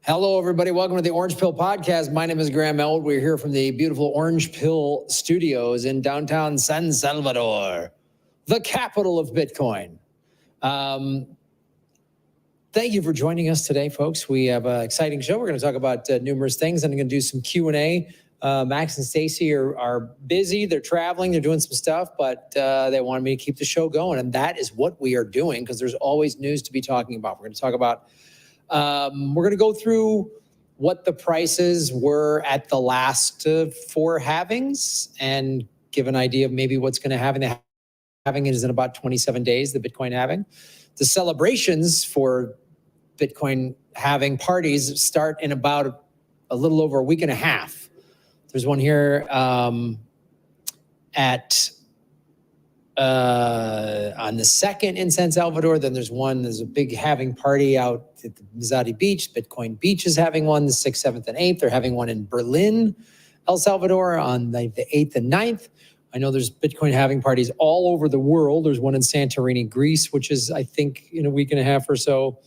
Hello, everybody. Welcome to the Orange Pill Podcast. My name is Graham Elwood. We're here from the beautiful Orange Pill Studios in downtown San Salvador, the capital of Bitcoin. Thank you for joining us today, folks. We have an exciting show. We're going to talk about numerous things. I'm going to do some Q&A. Max and Stacy are busy. They're traveling. They're doing some stuff, but they wanted me to keep the show going. And that is what we are doing because there's always news to be talking about. We're going to talk about we're going to go through what the prices were at the last 4 halvings and give an idea of maybe what's going to happen. The halving is in about 27 days, the Bitcoin halving. The celebrations for Bitcoin halving parties start in about a little over a week and a half. There's one here at on the 2nd in San Salvador. Then there's a big halving party out at the Mizadi Beach. Bitcoin Beach is having one the 6th, 7th, and 8th. They're having one in Berlin, El Salvador on the 8th and 9th. I know there's Bitcoin halving parties all over the world. There's one in Santorini, Greece, which is, I think, in a week and a half or so.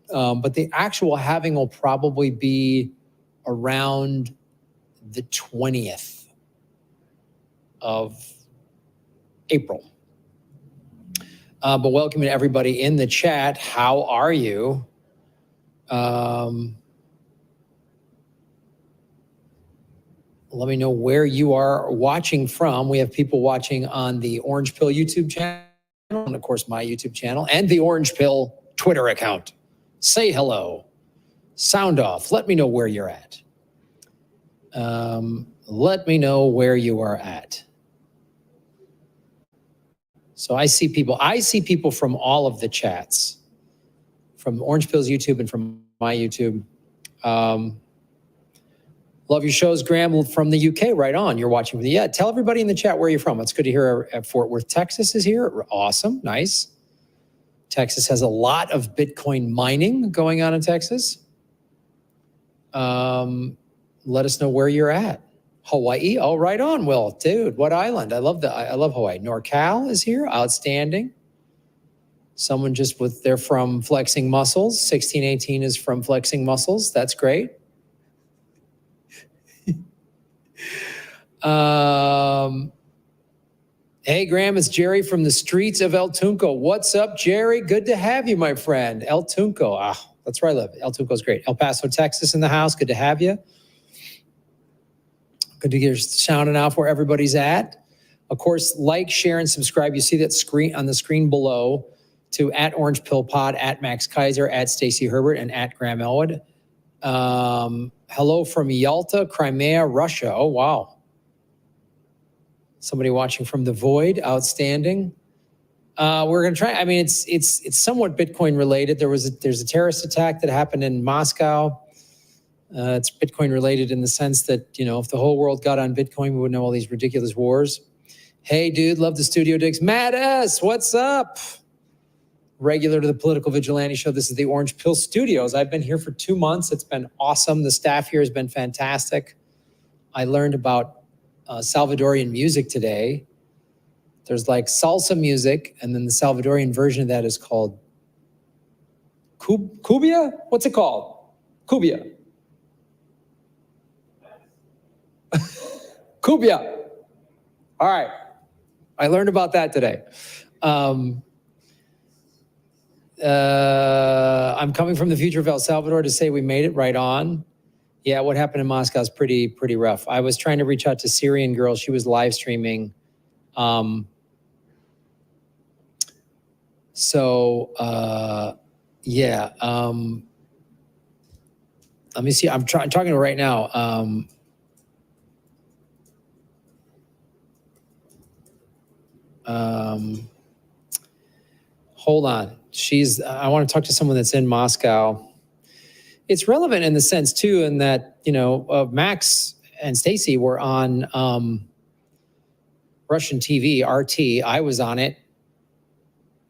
But the actual halving will probably be around the 20th of April. But welcome to everybody in the chat. How are you? Let me know where you are watching from. We have people watching on the Orange Pill YouTube channel, and of course my YouTube channel, and the Orange Pill Twitter account. Say hello. Sound off. Let me know where you're at. Let me know where you are at. So I see people from all of the chats, from Orange Pill's YouTube and from my YouTube. Love your shows, Graham, from the UK. Right on. You're watching from the, tell everybody in the chat where you're from. It's good to hear Fort Worth, Texas is here. Awesome. Nice. Texas has a lot of Bitcoin mining going on in Texas. Let us know where you're at. Hawaii. Oh, right on, Will. Dude, what island? I love Hawaii. NorCal is here. Outstanding. Someone they're from Flexing Muscles. 1618 is from Flexing Muscles. That's great. Hey, Graham, it's Jerry from the streets of El Tunco. What's up, Jerry? Good to have you, my friend. El Tunco. That's where I live. El Tunco's great. El Paso, Texas in the house. Good to have you. Good to get shouting out where everybody's at. Of course, like, share, and subscribe. You see that screen on the screen below to at Orange Pill Pod, at Max Kaiser, at Stacy Herbert, and at Graham Elwood. Hello from Yalta, Crimea, Russia. Oh, wow. Somebody watching from the void. Outstanding. We're going to try. I mean, it's somewhat Bitcoin related. There's a terrorist attack that happened in Moscow. It's Bitcoin related in the sense that, if the whole world got on Bitcoin, we would know all these ridiculous wars. Hey, dude, love the studio digs. Matt S., what's up? Regular to the Political Vigilante Show. This is the Orange Pill Studios. I've been here for 2 months. It's been awesome. The staff here has been fantastic. I learned about Salvadorian music today. There's like salsa music, and then the Salvadorian version of that is called Cubia? What's it called? Cubia. Cubia. All right. I learned about that today. I'm coming from the future of El Salvador to say we made it. Right on. Yeah, what happened in Moscow is pretty rough. I was trying to reach out to Syrian girl. She was live streaming. Let me see. I'm talking to her right now. Hold on. I want to talk to someone that's in Moscow. It's relevant in the sense too, in that, Max and Stacy were on Russian TV, RT. I was on it.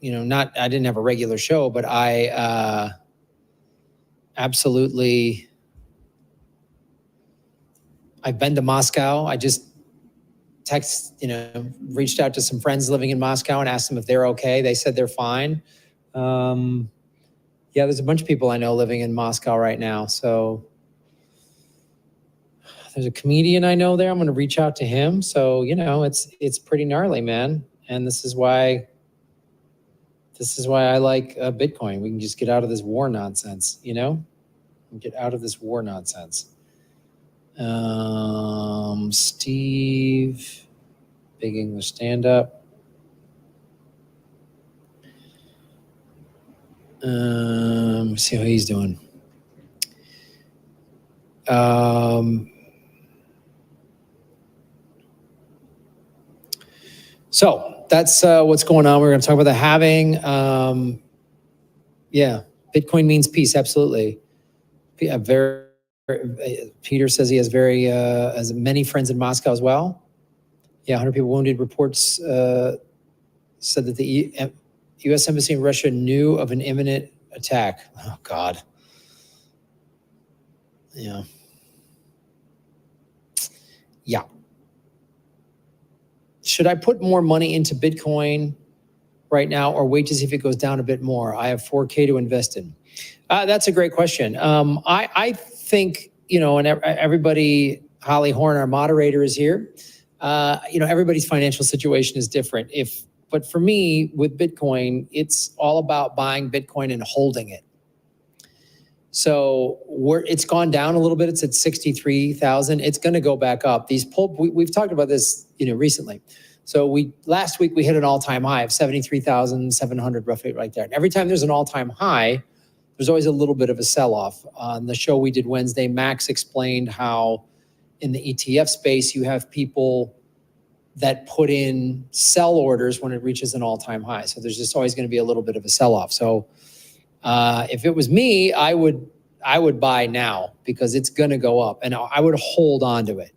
I didn't have a regular show, but I absolutely, I've been to Moscow. I just reached out to some friends living in Moscow and asked them if they're okay. They said they're fine. Yeah, there's a bunch of people I know living in Moscow right now. So there's a comedian I know there. I'm going to reach out to him. So, it's pretty gnarly, man. And this is why I like Bitcoin. We can just get out of this war nonsense, Get out of this war nonsense. Steve, Big English Stand Up. See how he's doing. So that's what's going on. We're going to talk about the halving. Yeah, Bitcoin means peace. Absolutely. Peter says he has as many friends in Moscow as well. Yeah, 100 people wounded. Reports said that the U.S. Embassy in Russia knew of an imminent attack. Oh, God. Yeah. Yeah. Should I put more money into Bitcoin right now or wait to see if it goes down a bit more? I have 4K to invest in. That's a great question. I think, and everybody, Holly Horn, our moderator, is here. Everybody's financial situation is different. But for me, with Bitcoin, it's all about buying Bitcoin and holding it. So it's gone down a little bit. It's at 63,000. It's going to go back up. We've talked about this, recently. So last week we hit an all-time high of 73,700, roughly right there. And every time there's an all-time high, there's always a little bit of a sell-off. On the show we did Wednesday, Max explained how in the ETF space you have people that put in sell orders when it reaches an all-time high. So there's just always going to be a little bit of a sell-off. So if it was me, I would buy now because it's going to go up, and I would hold on to it.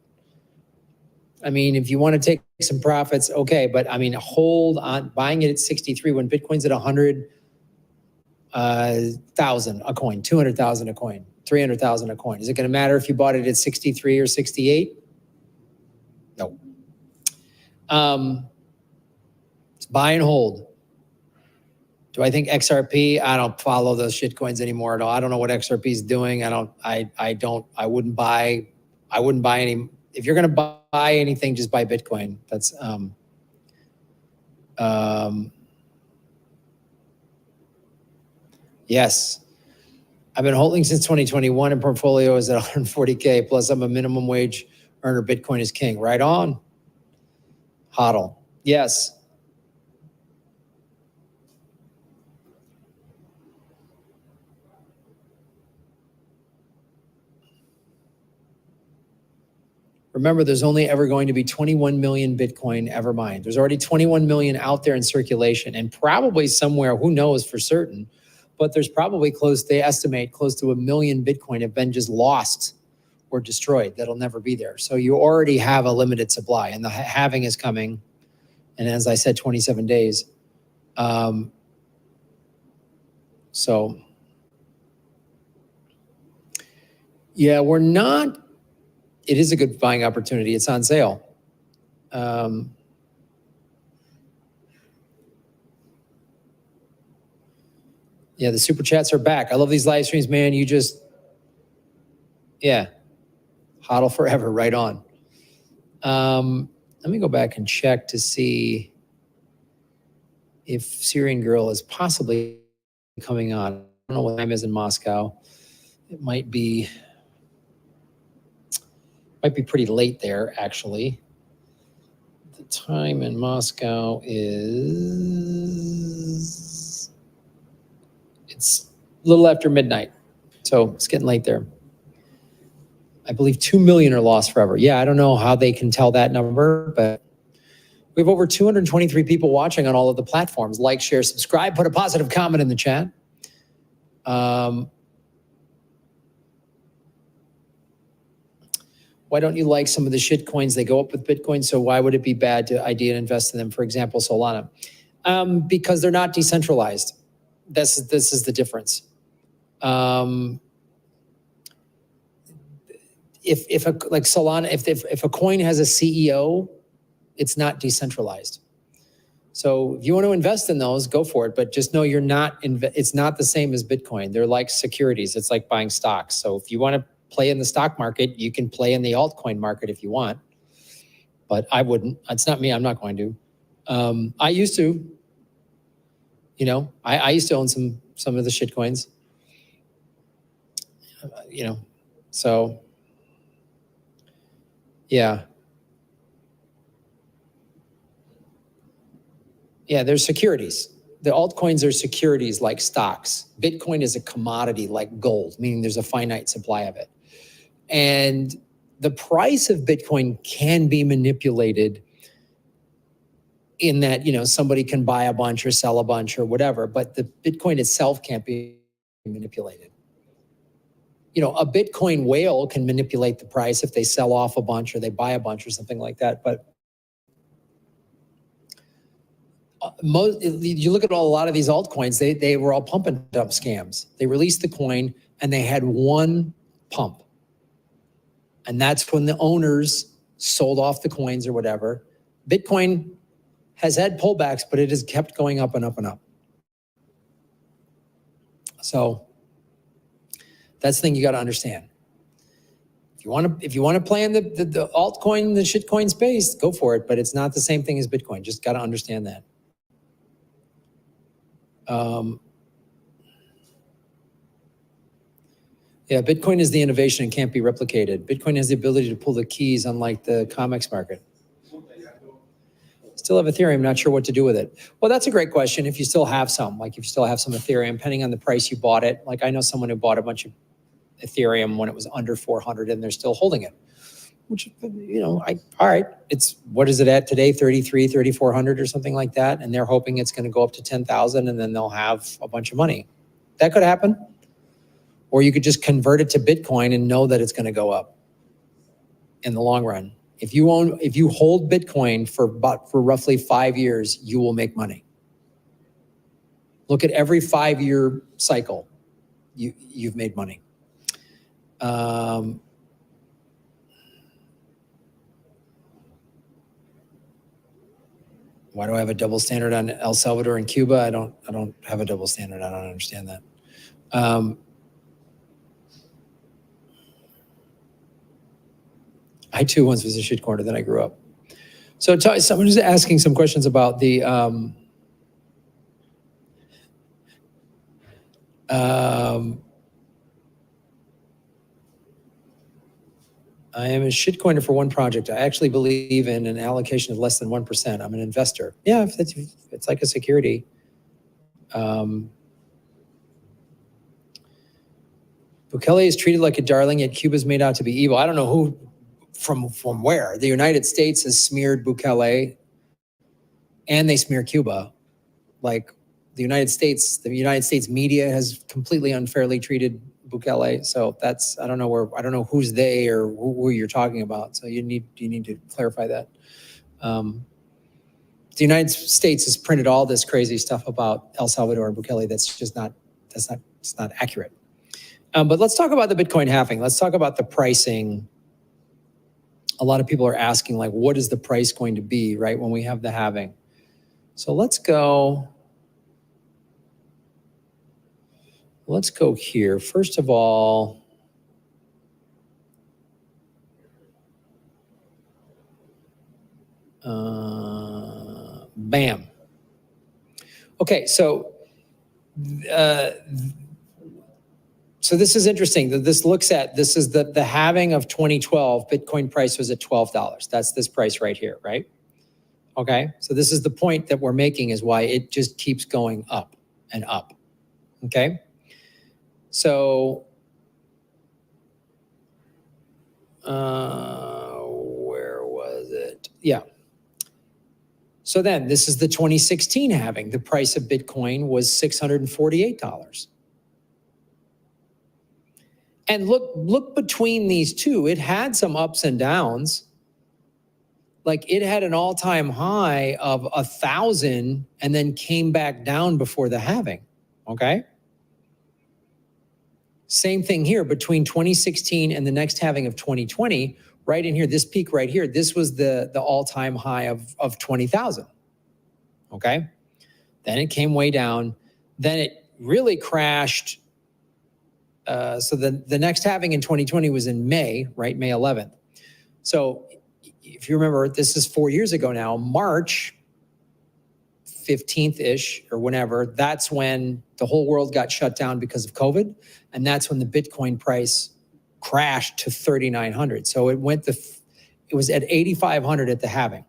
I mean, if you want to take some profits, okay, but I mean, hold on. Buying it at 63 when Bitcoin's at 100,000 a coin, 200,000 a coin, 300,000 a coin. Is it going to matter if you bought it at 63 or 68? No. It's buy and hold. Do I think XRP? I don't follow those shit coins anymore at all. I don't know what XRP is doing. I wouldn't buy any. If you're going to buy anything, just buy Bitcoin. That's, yes. I've been holding since 2021 and portfolio is at 140K. Plus I'm a minimum wage earner. Bitcoin is king. Right on. HODL. Yes. Remember, there's only ever going to be 21 million Bitcoin ever mined. There's already 21 million out there in circulation, and probably somewhere, who knows for certain, but there's probably they estimate close to 1 million Bitcoin have been just lost or destroyed. That'll never be there. So you already have a limited supply, and the halving is coming. And as I said, 27 days. So yeah, it is a good buying opportunity. It's on sale. Yeah, the super chats are back. I love these live streams, man. HODL forever, right on. Let me go back and check to see if Syrian Girl is possibly coming on. I don't know what time is in Moscow. It might be pretty late there, actually. The time in Moscow it's a little after midnight. So it's getting late there. I believe 2 million are lost forever. Yeah, I don't know how they can tell that number, but we have over 223 people watching on all of the platforms. Like, share, subscribe, put a positive comment in the chat. Why don't you like some of the shit coins? They go up with Bitcoin, so why would it be bad to idea and invest in them? For example, Solana. Because they're not decentralized. This is the difference. If a coin has a CEO, it's not decentralized. So if you want to invest in those, go for it. But just know you're not, it's not the same as Bitcoin. They're like securities. It's like buying stocks. So if you want to play in the stock market, you can play in the altcoin market if you want. But I wouldn't. It's not me. I'm not going to. I used to, I used to own some of the shit coins, so yeah. Yeah, they're securities. The altcoins are securities like stocks. Bitcoin is a commodity like gold, meaning there's a finite supply of it. And the price of Bitcoin can be manipulated in that, somebody can buy a bunch or sell a bunch or whatever, but the Bitcoin itself can't be manipulated. A Bitcoin whale can manipulate the price if they sell off a bunch or they buy a bunch or something like that. But you look at a lot of these altcoins, they were all pump and dump scams. They released the coin and they had one pump. And that's when the owners sold off the coins or whatever. Bitcoin has had pullbacks, but it has kept going up and up and up. So that's the thing you got to understand. If you want to play in the altcoin, the shitcoin space, go for it. But it's not the same thing as Bitcoin. Just got to understand that. Yeah, Bitcoin is the innovation and can't be replicated. Bitcoin has the ability to pull the keys, unlike the COMEX market. Still have Ethereum, not sure what to do with it. Well, that's a great question. If you still have some, like if you still have some Ethereum, depending on the price you bought it. Like I know someone who bought a bunch of Ethereum when it was under 400 and they're still holding it, which, all right. What is it at today? 3,400 or something like that. And they're hoping it's going to go up to 10,000 and then they'll have a bunch of money. That could happen. Or you could just convert it to Bitcoin and know that it's going to go up in the long run. If you hold Bitcoin for roughly 5 years, you will make money. Look at every 5-year cycle, you've made money. Why do I have a double standard on El Salvador and Cuba? I don't have a double standard. I don't understand that. I too once was a shitcoiner, then I grew up. So someone is asking some questions about the I am a shitcoiner for one project. I actually believe in an allocation of less than 1%. I'm an investor. Yeah, it's like a security. Bukele is treated like a darling, yet Cuba's made out to be evil. I don't know who, from where. The United States has smeared Bukele, and they smear Cuba. Like the United States media has completely unfairly treated Bukele. So I don't know who's they or who you're talking about. So you need to clarify that. The United States has printed all this crazy stuff about El Salvador and Bukele. It's not accurate. But let's talk about the Bitcoin halving. Let's talk about the pricing. A lot of people are asking, like, what is the price going to be, right, when we have the halving? So let's go here. First of all, bam. Okay, so this is interesting. This is the halving of 2012. Bitcoin price was at $12. That's this price right here, right? Okay, so this is the point that we're making, is why it just keeps going up and up. Okay, so where was it? Yeah. So then this is the 2016 halving. The price of Bitcoin was $648. And look between these two. It had some ups and downs. Like it had an all-time high of 1,000 and then came back down before the halving. Okay. Same thing here between 2016 and the next halving of 2020. Right in here, this peak right here, this was the all-time high of 20,000. okay? Then it came way down. Then it really crashed. So the next halving in 2020 was in May, right? May 11th. So if you remember, this is 4 years ago now, March 15th-ish or whenever, that's when the whole world got shut down because of COVID. And that's when the Bitcoin price crashed to 3,900. So it was at 8,500 at the halving.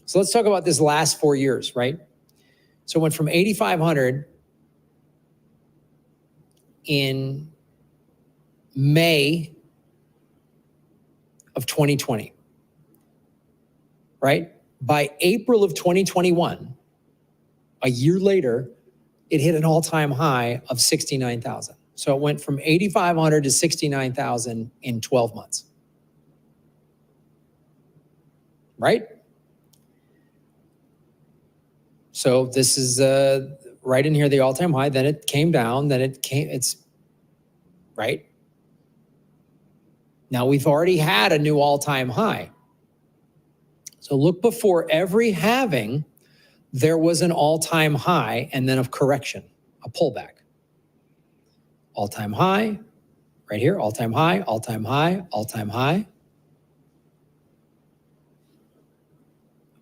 So let's talk about this last 4 years, right? So it went from 8,500 in May of 2020, right? By April of 2021, a year later, it hit an all-time high of 69,000. So it went from 8,500 to 69,000 in 12 months, right? So this is right in here, the all-time high. Then it came down. Then it's right. Now we've already had a new all-time high. So look, before every halving, there was an all-time high and then a correction, a pullback. All-time high, right here, all-time high, all-time high, all-time high,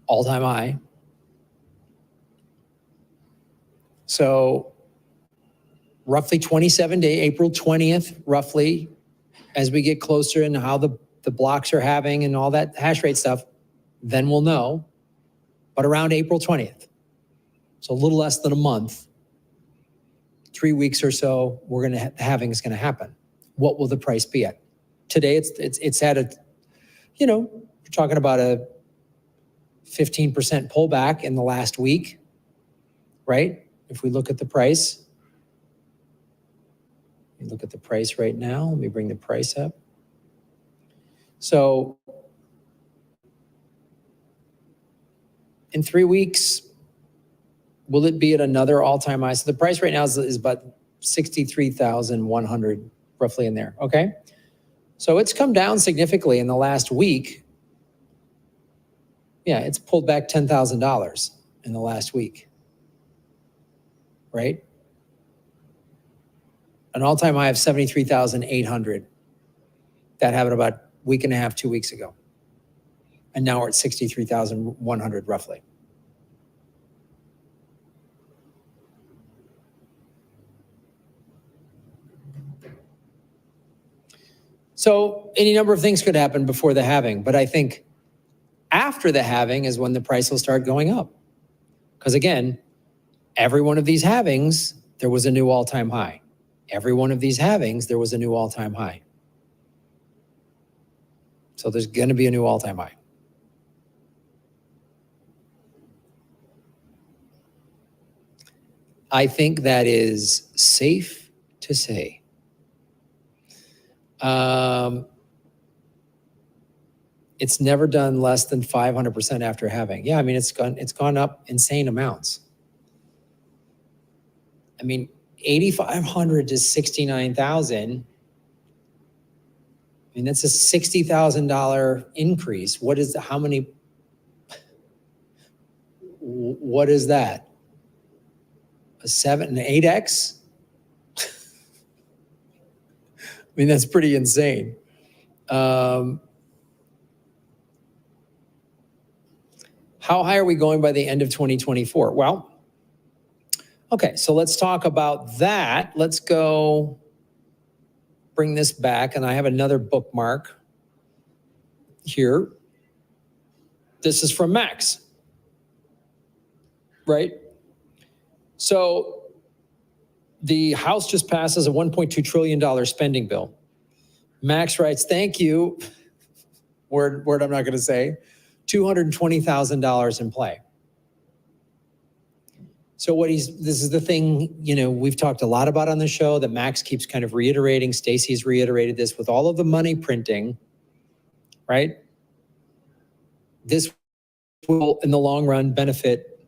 all-time high. So roughly 27 days, April 20th, roughly, as we get closer and how the blocks are having and all that hash rate stuff, then we'll know. But around April 20th, so a little less than a month, 3 weeks or so, the halving is going to happen. What will the price be at? Today, it's at a, we're talking about a 15% pullback in the last week, right? If we look at the price, look at the price right now. Let me bring the price up. So in 3 weeks, will it be at another all-time high? So the price right now is about 63,100, roughly in there, okay? So it's come down significantly in the last week. Yeah, it's pulled back $10,000 in the last week, right? An all-time high of 73,800. That happened about a week and a half, 2 weeks ago. And now we're at 63,100 roughly. So any number of things could happen before the halving, but I think after the halving is when the price will start going up. Because again, every one of these halvings, there was a new all-time high. Every one of these halvings, there was a new all-time high. So there's going to be a new all-time high. I think that is safe to say. It's never done less than 500% after halving. Yeah, I mean, it's gone up insane amounts. I mean, 8,500 to 69,000. I mean, that's a $60,000 increase. What is what is that? A 7, an 8X? I mean, that's pretty insane. How high are we going by the end of 2024? Well, okay, so let's talk about that. Let's go bring this back, and I have another bookmark here. This is from Max, right? So the House just passes a $1.2 trillion spending bill. Max writes, thank you, word I'm not going to say, $220,000 in play. So this is the thing, we've talked a lot about on the show that Max keeps kind of reiterating. Stacy's reiterated this with all of the money printing, right? This will, in the long run, benefit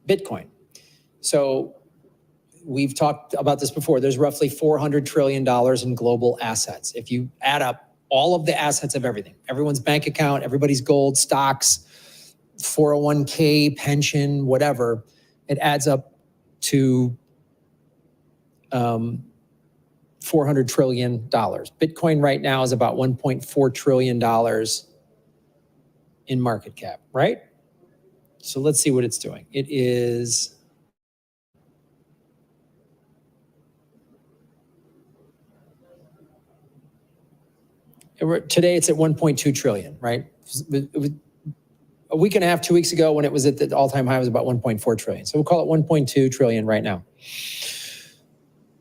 Bitcoin. So we've talked about this before. There's roughly $400 trillion in global assets. If you add up all of the assets of everything, everyone's bank account, everybody's gold, stocks, 401k, pension, whatever, it adds up to $400 trillion. Bitcoin right now is about $1.4 trillion in market cap, right? So let's see what it's doing. It is today it's at 1.2 trillion, right? A week and a half, 2 weeks ago, when it was at the all-time high, it was about 1.4 trillion. So we'll call it 1.2 trillion right now.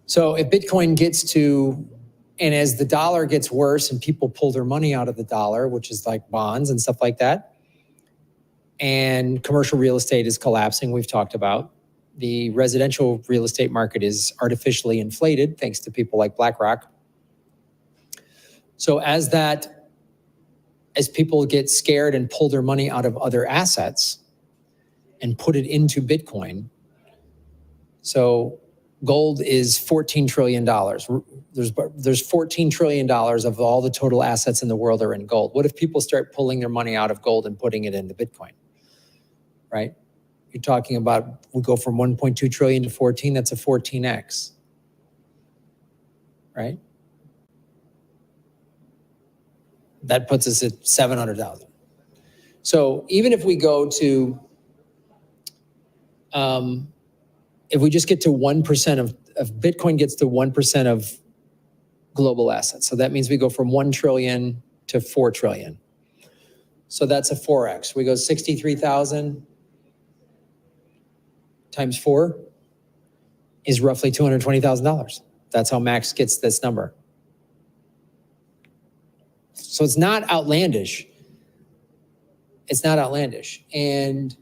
So if Bitcoin gets to, and as the dollar gets worse and people pull their money out of the dollar, which is like bonds and stuff like that, and commercial real estate is collapsing, we've talked about. The residential real estate market is artificially inflated thanks to people like BlackRock. So as people get scared and pull their money out of other assets and put it into Bitcoin, so gold is $14 trillion. There's $14 trillion of all the total assets in the world are in gold. What if people start pulling their money out of gold and putting it into Bitcoin, right? You're talking about, we go from 1.2 trillion to 14, that's a 14x, right? That puts us at 700,000. So even if we go to, if we just get to 1% of Bitcoin gets to 1% of global assets. So that means we go from 1 trillion to 4 trillion. So that's a 4x. We go 63,000 times 4 is roughly $220,000. That's how Max gets this number. So it's not outlandish. It's not outlandish. And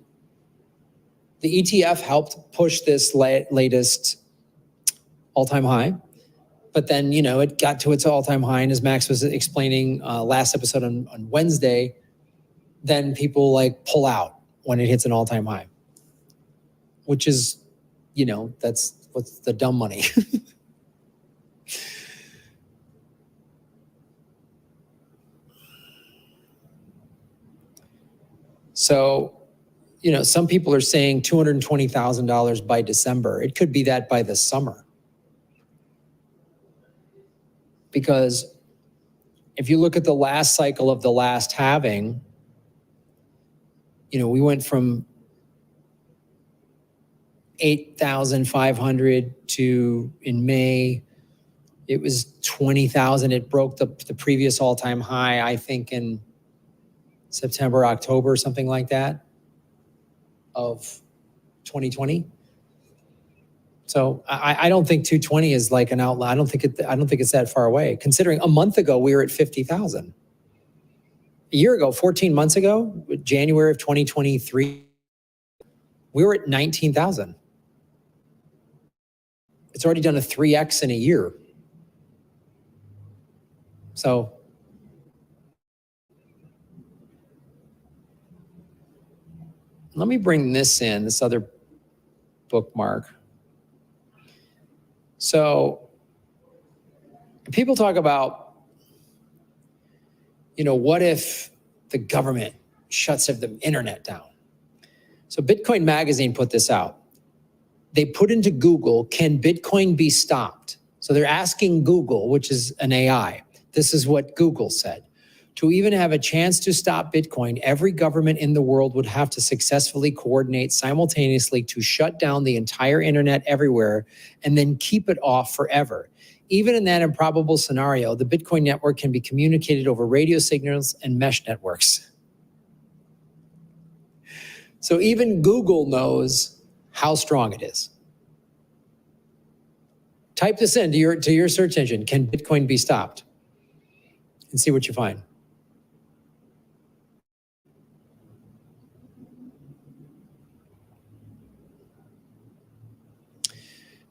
the ETF helped push this latest all-time high. But then, it got to its all-time high. And as Max was explaining last episode on Wednesday, then people pull out when it hits an all-time high, which is, that's what's the dumb money. So, some people are saying $220,000 by December. It could be that by the summer. Because if you look at the last cycle of the last halving, we went from 8,500 to, in May, it was 20,000. It broke the previous all-time high, I think, in September, October, something like that, of 2020. So I don't think 220 is like an outlier. I don't think it's that far away. Considering a month ago we were at 50,000. A year ago, 14 months ago, January of 2023, we were at 19,000. It's already done a 3x in a year. So let me bring this in, this other bookmark. So people talk about, what if the government shuts the internet down? So Bitcoin Magazine put this out. They put into Google, can Bitcoin be stopped? So they're asking Google, which is an AI. This is what Google said. To even have a chance to stop Bitcoin, every government in the world would have to successfully coordinate simultaneously to shut down the entire internet everywhere and then keep it off forever. Even in that improbable scenario, the Bitcoin network can be communicated over radio signals and mesh networks. So even Google knows how strong it is. Type this into your search engine, can Bitcoin be stopped? And see what you find.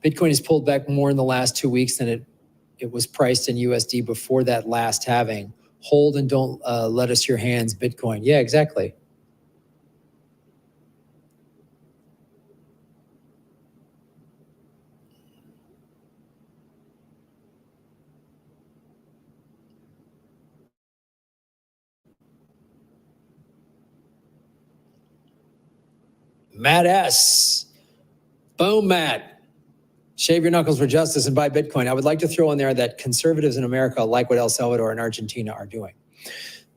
Bitcoin has pulled back more in the last 2 weeks than it was priced in USD before that last halving. Hold and don't let us your hands, Bitcoin. Yeah, exactly. Matt S. Boom, Matt. Shave your knuckles for justice and buy Bitcoin. I would like to throw in there that conservatives in America like what El Salvador and Argentina are doing.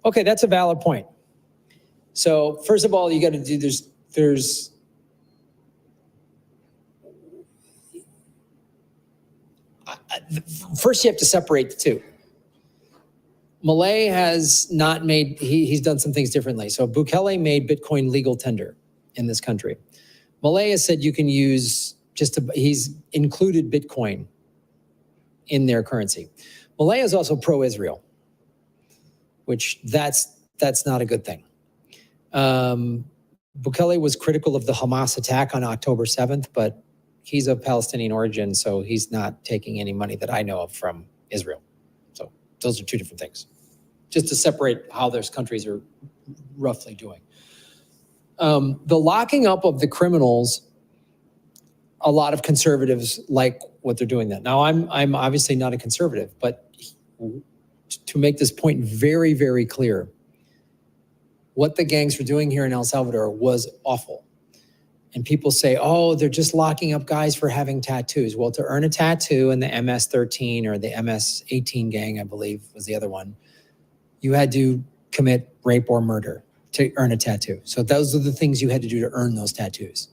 Okay, that's a valid point. So first of all, you got to do, first you have to separate the two. Milei has not made, he's done some things differently. So Bukele made Bitcoin legal tender in this country. Milei has said you can use he's included Bitcoin in their currency. Milei is also pro-Israel, which that's not a good thing. Bukele was critical of the Hamas attack on October 7th, but he's of Palestinian origin, so he's not taking any money that I know of from Israel. So those are two different things. Just to separate how those countries are roughly doing. The locking up of the criminals, a lot of conservatives like what they're doing that. Now, I'm obviously not a conservative, but to make this point very, very clear, what the gangs were doing here in El Salvador was awful. And people say, oh, they're just locking up guys for having tattoos. Well, to earn a tattoo in the MS-13 or the MS-18 gang, I believe was the other one, you had to commit rape or murder to earn a tattoo. So those are the things you had to do to earn those tattoos.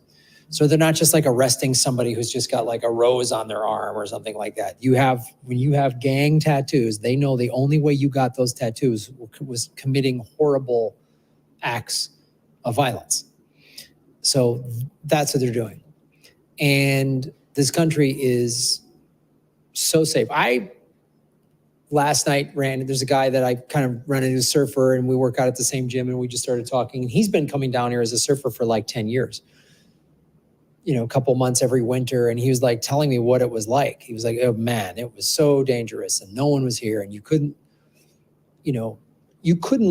So they're not just like arresting somebody who's just got like a rose on their arm or something like that. When you have gang tattoos, they know the only way you got those tattoos was committing horrible acts of violence. So that's what they're doing. And this country is so safe. Last night there's a guy that I kind of run into, a surfer, and we work out at the same gym, and we just started talking. And he's been coming down here as a surfer for like 10 years, a couple months every winter. And he was like telling me what it was like. He was like, oh man, it was so dangerous and no one was here. And you couldn't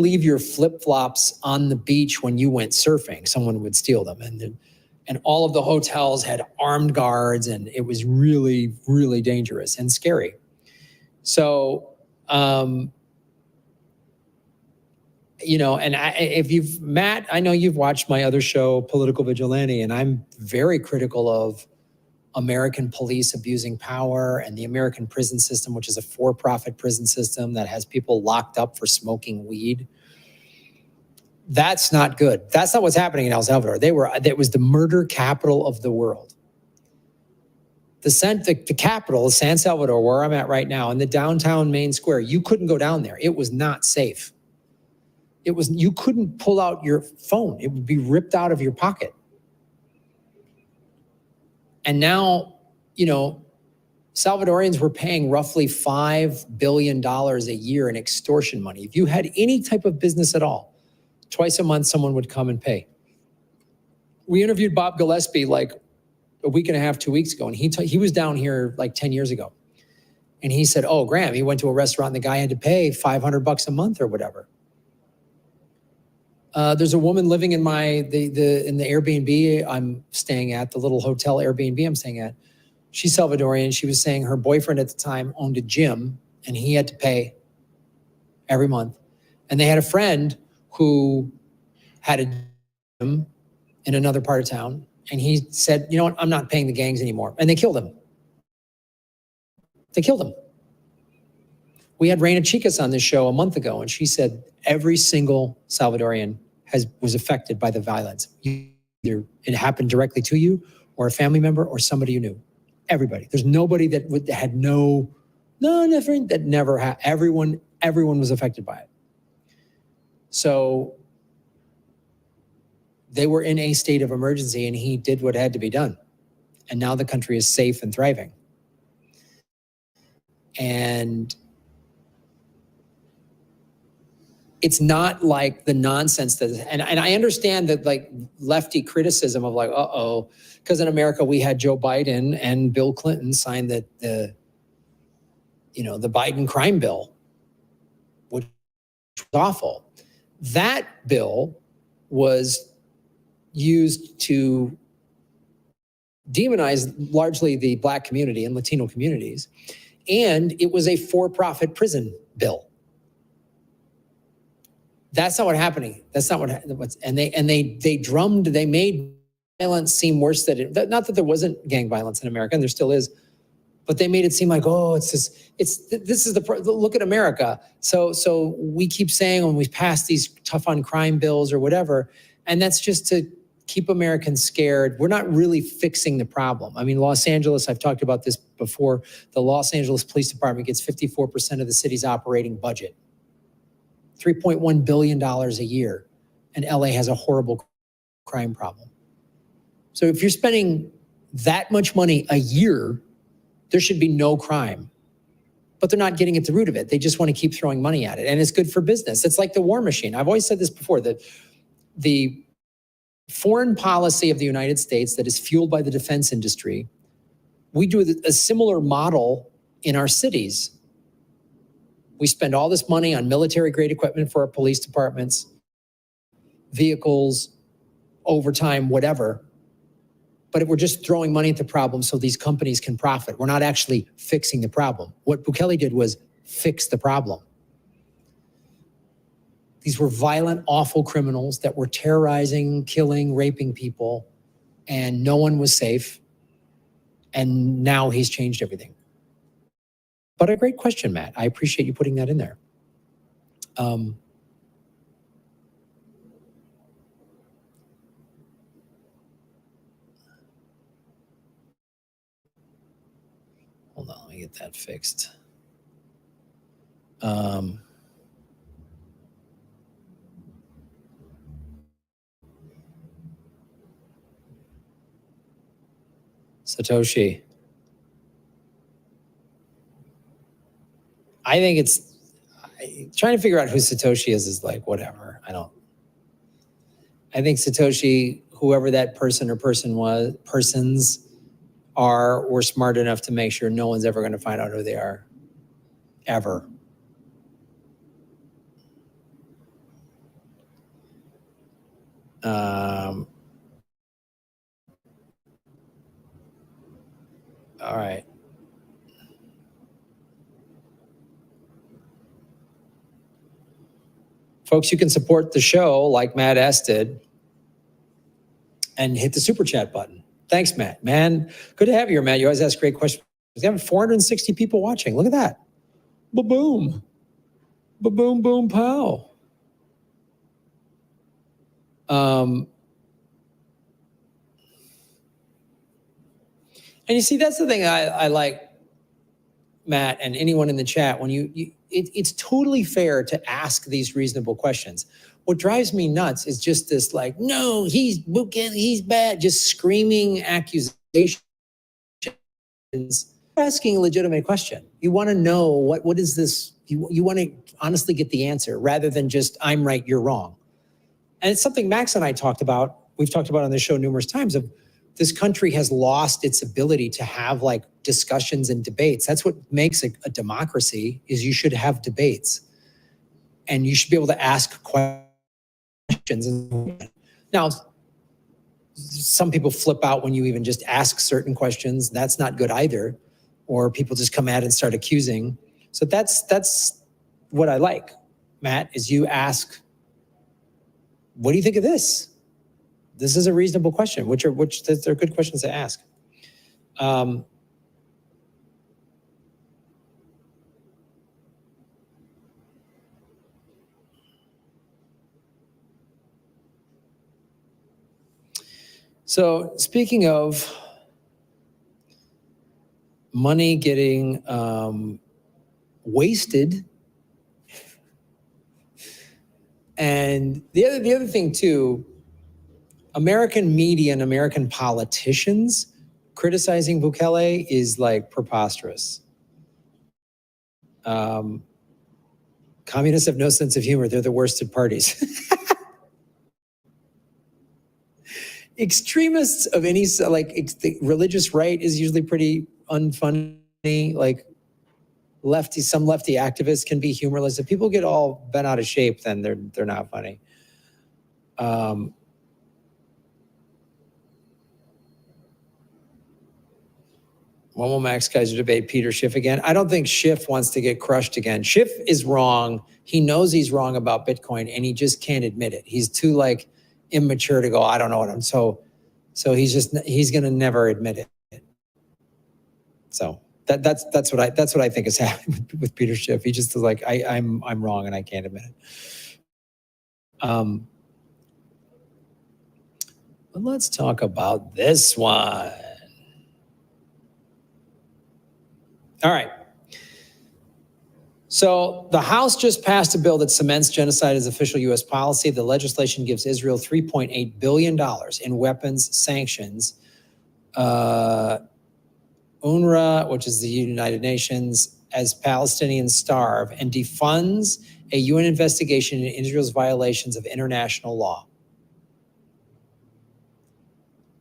leave your flip-flops on the beach when you went surfing. Someone would steal them. And all of the hotels had armed guards, and it was really, really dangerous and scary. So, Matt, I know you've watched my other show, Political Vigilante, and I'm very critical of American police abusing power and the American prison system, which is a for-profit prison system that has people locked up for smoking weed. That's not good. That's not what's happening in El Salvador. It was the murder capital of the world. The capital, San Salvador, where I'm at right now, in the downtown main square, you couldn't go down there. It was not safe. You couldn't pull out your phone. It would be ripped out of your pocket. And now, Salvadorians were paying roughly $5 billion a year in extortion money. If you had any type of business at all, twice a month, someone would come and pay. We interviewed Bob Gillespie like a week and a half, 2 weeks ago, and he was down here like 10 years ago. And he said, oh, Graham, he went to a restaurant and the guy had to pay $500 a month or whatever. There's a woman living in in the Airbnb I'm staying at, the little hotel Airbnb I'm staying at. She's Salvadorian. She was saying her boyfriend at the time owned a gym and he had to pay every month. And they had a friend who had a gym in another part of town. And he said, you know what, I'm not paying the gangs anymore. And they killed him. They killed him. We had Reina Chicas on this show a month ago, and she said every single Salvadorian was affected by the violence. Either it happened directly to you, or a family member, or somebody you knew. Everybody. There's nobody that had nothing that never had. Everyone was affected by it. So they were in a state of emergency, and he did what had to be done. And now the country is safe and thriving. And it's not like the nonsense that, and I understand that like lefty criticism of like, because in America we had Joe Biden and Bill Clinton sign the Biden crime bill, which was awful. That bill was used to demonize largely the Black community and Latino communities, and it was a for-profit prison bill. That's not what's happening. That's not what. And they made violence seem worse than it, not that there wasn't gang violence in America, and there still is, but they made it seem like, oh, this is look at America. So we keep saying when we pass these tough on crime bills or whatever, and that's just to keep Americans scared. We're not really fixing the problem. I mean, Los Angeles, I've talked about this before, the Los Angeles Police Department gets 54% of the city's operating budget, $3.1 billion a year, and LA has a horrible crime problem. So if you're spending that much money a year, there should be no crime. But they're not getting at the root of it. They just want to keep throwing money at it. And it's good for business. It's like the war machine. I've always said this before, that the foreign policy of the United States that is fueled by the defense industry, we do a similar model in our cities. We spend all this money on military-grade equipment for our police departments, vehicles, overtime, whatever. But we're just throwing money at the problem so these companies can profit. We're not actually fixing the problem. What Bukele did was fix the problem. These were violent, awful criminals that were terrorizing, killing, raping people, and no one was safe. And now he's changed everything. But a great question, Matt. I appreciate you putting that in there. Hold on, let me get that fixed. Satoshi. I think trying to figure out who Satoshi is like, whatever. I think Satoshi, whoever that person or persons are, were smart enough to make sure no one's ever going to find out who they are, ever. All right. Folks, you can support the show like Matt S. did and hit the super chat button. Thanks, Matt. Man, good to have you here, Matt. You always ask great questions. We have 460 people watching. Look at that. Ba-boom. Ba-boom, boom, pow. And you see, that's the thing I like, Matt, and anyone in the chat, when it's totally fair to ask these reasonable questions. What drives me nuts is just this like, no, he's bad, just screaming accusations. Asking a legitimate question. You want to know what is this? You want to honestly get the answer rather than just, I'm right, you're wrong. And it's something Max and I talked about. We've talked about on the show numerous times of, this country has lost its ability to have like discussions and debates. That's what makes a democracy, is you should have debates. And you should be able to ask questions. Now, some people flip out when you even just ask certain questions. That's not good either. Or people just come at and start accusing. So that's what I like, Matt, is you ask, what do you think of this? This is a reasonable question, they're good questions to ask. So speaking of money getting wasted, and the other thing too, American media and American politicians criticizing Bukele is like preposterous. Communists have no sense of humor. They're the worst at parties. Extremists of any, like the religious right is usually pretty unfunny. Like some lefty activists can be humorless. If people get all bent out of shape, then they're not funny. When will Max Kaiser debate Peter Schiff again? I don't think Schiff wants to get crushed again. Schiff is wrong. He knows he's wrong about Bitcoin, and he just can't admit it. He's too like immature to go, I don't know what I'm. So So he's going to never admit it. So that's what I think is happening with Peter Schiff. He just is like, I'm wrong and I can't admit it. But let's talk about this one. All right. So the House just passed a bill that cements genocide as official U.S. policy. The legislation gives Israel $3.8 billion in weapons sanctions. UNRWA, which is the United Nations, as Palestinians starve, and defunds a UN investigation in Israel's violations of international law.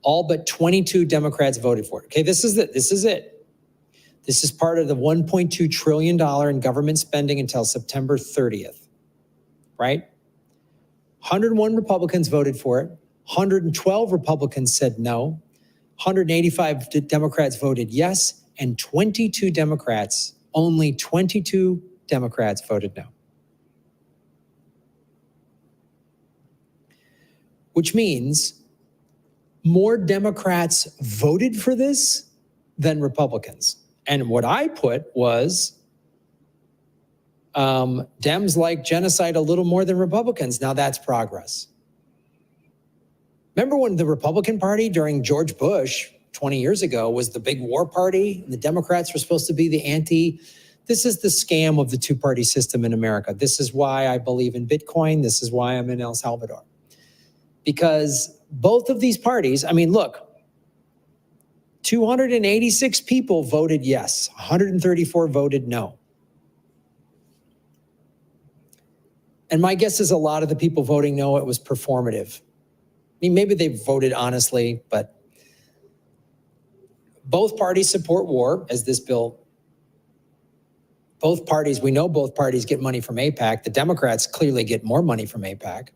All but 22 Democrats voted for it. Okay, this is it. This is part of the $1.2 trillion in government spending until September 30th, right? 101 Republicans voted for it. 112 Republicans said no. 185 Democrats voted yes, and 22 Democrats, only 22 Democrats voted no. Which means more Democrats voted for this than Republicans. And what I put was Dems like genocide a little more than Republicans. Now that's progress. Remember when the Republican Party during George Bush 20 years ago was the big war party and the Democrats were supposed to be the anti? This is the scam of the two-party system in America. This is why I believe in Bitcoin. This is why I'm in El Salvador. Because both of these parties, I mean, look, 286 people voted yes, 134 voted no. And my guess is a lot of the people voting no, it was performative. I mean, maybe they voted honestly, but both parties support war, as this bill. Both parties, we know both parties get money from AIPAC. The Democrats clearly get more money from AIPAC,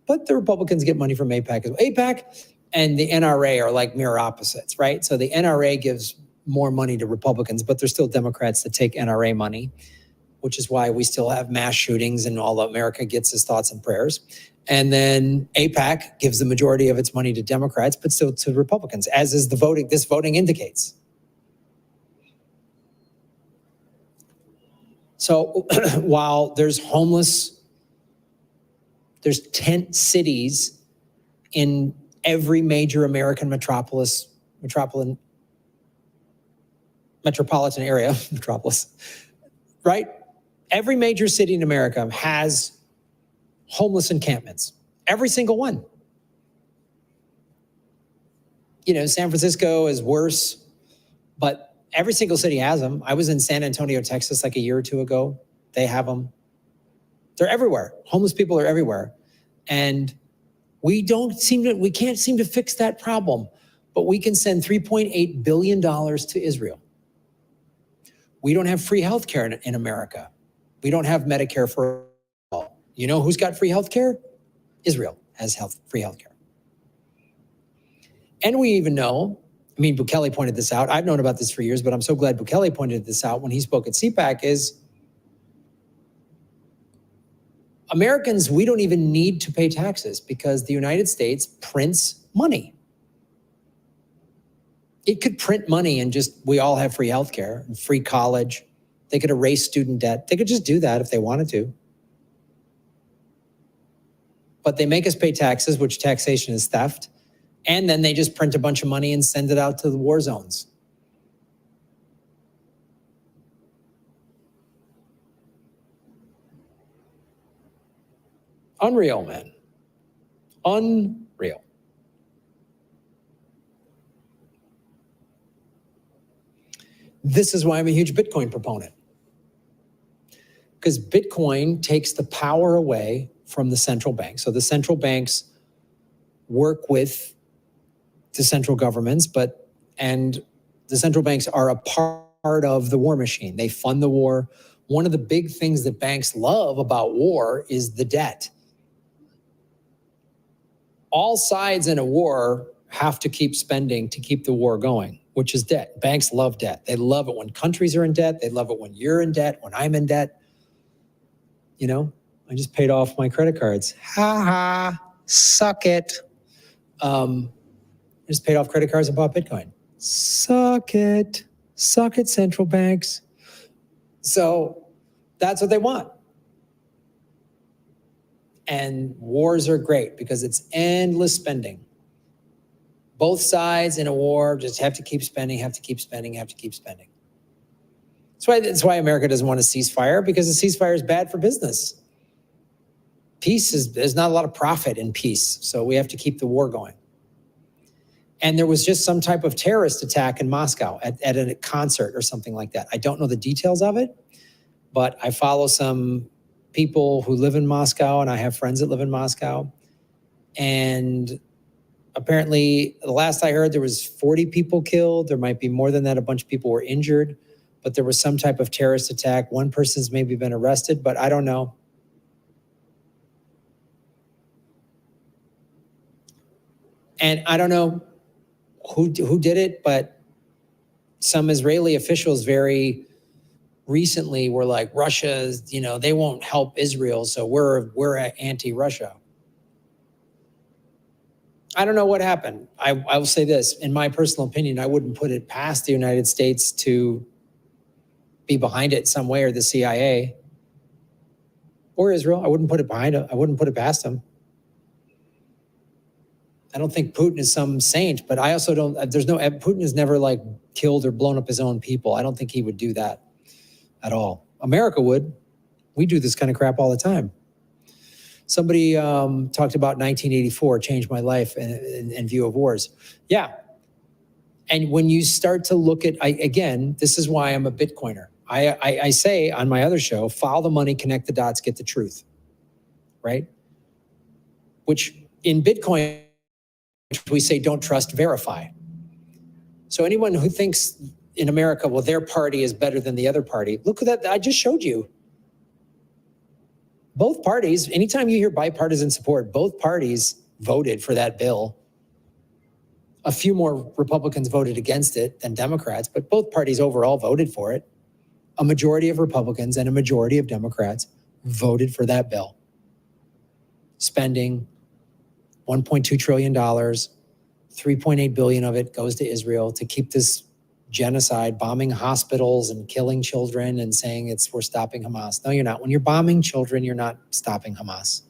but the Republicans get money from AIPAC as well. AIPAC and the NRA are like mirror opposites, right? So the NRA gives more money to Republicans, but there's still Democrats that take NRA money, which is why we still have mass shootings and all America gets is thoughts and prayers. And then AIPAC gives the majority of its money to Democrats, but still to Republicans, as is the voting, this voting indicates. So while there's tent cities in every major American metropolitan area, metropolis, right? Every major city in America has homeless encampments, every single one. You know, San Francisco is worse, but every single city has them. I was in San Antonio, Texas, like a year or two ago. They have them. They're everywhere. Homeless people are everywhere. And we can't seem to fix that problem, but we can send $3.8 billion to Israel. We don't have free healthcare in America. We don't have Medicare for all. You know who's got free healthcare? Israel has free healthcare. And we even know, I mean, Bukele pointed this out. I've known about this for years, but I'm so glad Bukele pointed this out when he spoke at CPAC is Americans, we don't even need to pay taxes because the United States prints money. It could print money and just, we all have free healthcare and free college. They could erase student debt. They could just do that if they wanted to. But they make us pay taxes, which taxation is theft. And then they just print a bunch of money and send it out to the war zones. Unreal, man. Unreal. This is why I'm a huge Bitcoin proponent. Because Bitcoin takes the power away from the central bank. So the central banks work with the central governments, and the central banks are a part of the war machine. They fund the war. One of the big things that banks love about war is the debt. All sides in a war have to keep spending to keep the war going, which is debt. Banks love debt. They love it when countries are in debt. They love it when you're in debt, when I'm in debt. You know, I just paid off my credit cards. Ha ha, suck it. Just paid off credit cards and bought Bitcoin. Suck it. Suck it, central banks. So that's what they want. And wars are great because it's endless spending. Both sides in a war just have to keep spending, have to keep spending, have to keep spending. That's why America doesn't want a ceasefire, because a ceasefire is bad for business. There's not a lot of profit in peace, so we have to keep the war going. And there was just some type of terrorist attack in Moscow at a concert or something like that. I don't know the details of it, but I follow some people who live in Moscow, and I have friends that live in Moscow. And apparently, the last I heard, there was 40 people killed. There might be more than that. A bunch of people were injured, but there was some type of terrorist attack. One person's maybe been arrested, but I don't know. And I don't know who did it, but some Israeli officials very recently were like, Russia's, they won't help Israel, so we're anti-Russia. I don't know what happened. I will say this, in my personal opinion, I wouldn't put it past the United States to be behind it in some way, or the CIA or Israel. I wouldn't put it past them. I don't think Putin is some saint, but I also don't, Putin has never killed or blown up his own people. I don't think he would do that at all. America would. We do this kind of crap all the time. Somebody talked about 1984, changed my life in view of wars. Yeah. And when you start to look at, again, this is why I'm a Bitcoiner. I say on my other show, follow the money, connect the dots, get the truth, right? Which in Bitcoin, we say don't trust, verify. So anyone who thinks in America, well, their party is better than the other party, look at that. I just showed you. Both parties, anytime you hear bipartisan support, both parties voted for that bill. A few more Republicans voted against it than Democrats, but both parties overall voted for it. A majority of Republicans and a majority of Democrats voted for that bill. Spending $1.2 trillion, 3.8 billion of it goes to Israel to keep this genocide, bombing hospitals and killing children and saying we're stopping Hamas. No, you're not. When you're bombing children, you're not stopping Hamas.